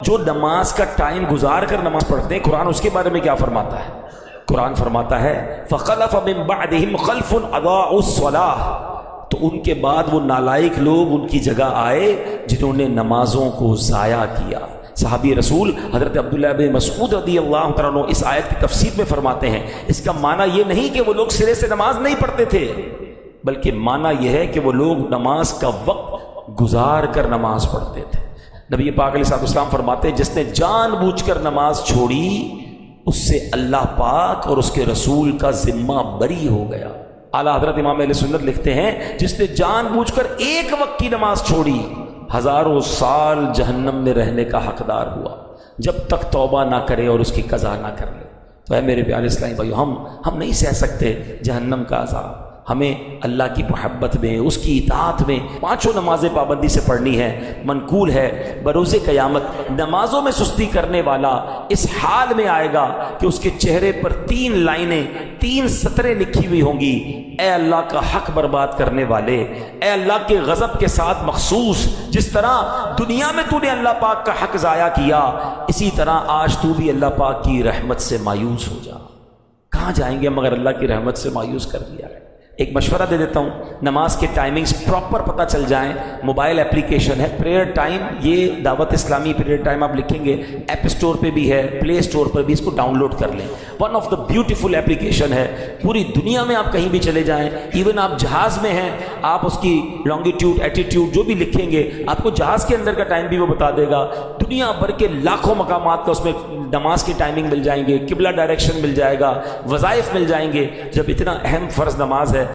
جو نماز کا ٹائم گزار کر نماز پڑھتے ہیں، قرآن اس کے بارے میں کیا فرماتا ہے؟ قرآن فرماتا ہے فَخَلَفَ مِن بَعْدِهِمْ خَلْفٌ أَضَاعُوا الصَّلَاةَ، تو ان کے بعد وہ نالائق لوگ ان کی جگہ آئے جنہوں نے نمازوں کو ضائع کیا۔ صحابی رسول حضرت عبداللہ بن مسعود رضی اللہ تعالیٰ عنہ اس آیت کی تفسیر میں فرماتے ہیں اس کا معنی یہ نہیں کہ وہ لوگ سرے سے نماز نہیں پڑھتے تھے، بلکہ معنی یہ ہے کہ وہ لوگ نماز کا وقت گزار کر نماز پڑھتے تھے۔ نبی پاک علیہ السلام فرماتے ہیں جس نے جان بوجھ کر نماز چھوڑی اس سے اللہ پاک اور اس کے رسول کا ذمہ بری ہو گیا۔ اعلیٰ حضرت امام اہل سنت لکھتے ہیں جس نے جان بوجھ کر ایک وقت کی نماز چھوڑی ہزاروں سال جہنم میں رہنے کا حقدار ہوا، جب تک توبہ نہ کرے اور اس کی قضا نہ کر لے۔ تو اے میرے پیارے اسلامی بھائیو، ہم نہیں سہ سکتے جہنم کا عذاب۔ ہمیں اللہ کی محبت میں، اس کی اطاعت میں پانچوں نمازیں پابندی سے پڑھنی ہے۔ منقول ہے بروز قیامت نمازوں میں سستی کرنے والا اس حال میں آئے گا کہ اس کے چہرے پر 3 لائنیں، 3 سطریں لکھی ہوئی ہوں گی، اے اللہ کا حق برباد کرنے والے، اے اللہ کے غضب کے ساتھ مخصوص، جس طرح دنیا میں تو نے اللہ پاک کا حق ضائع کیا، اسی طرح آج تو بھی اللہ پاک کی رحمت سے مایوس ہو جا۔ کہاں جائیں گے مگر اللہ کی رحمت سے مایوس کر دیا ہے۔ ایک مشورہ دے دیتا ہوں، نماز کے ٹائمنگز پراپر پتہ چل جائیں۔ موبائل اپلیکیشن ہے پریئر ٹائم، یہ دعوت اسلامی پریئر ٹائم آپ لکھیں گے، ایپ اسٹور پہ بھی ہے، پلے اسٹور پر بھی، اس کو ڈاؤن لوڈ کر لیں۔ One of the beautiful application ہے، پوری دنیا میں آپ کہیں بھی چلے جائیں، ایون آپ جہاز میں ہیں، آپ اس کی لانگیٹیوڈ ایٹیٹیوڈ جو بھی لکھیں گے آپ کو جہاز کے اندر کا ٹائم بھی وہ بتا دے گا۔ دنیا بھر کے لاکھوں مقامات کا اس میں نماز کی ٹائمنگ مل جائیں گے، قبلہ ڈائریکشن مل جائے گا، وظائف مل جائیں گے۔ جب اتنا اہم فرض نماز ہے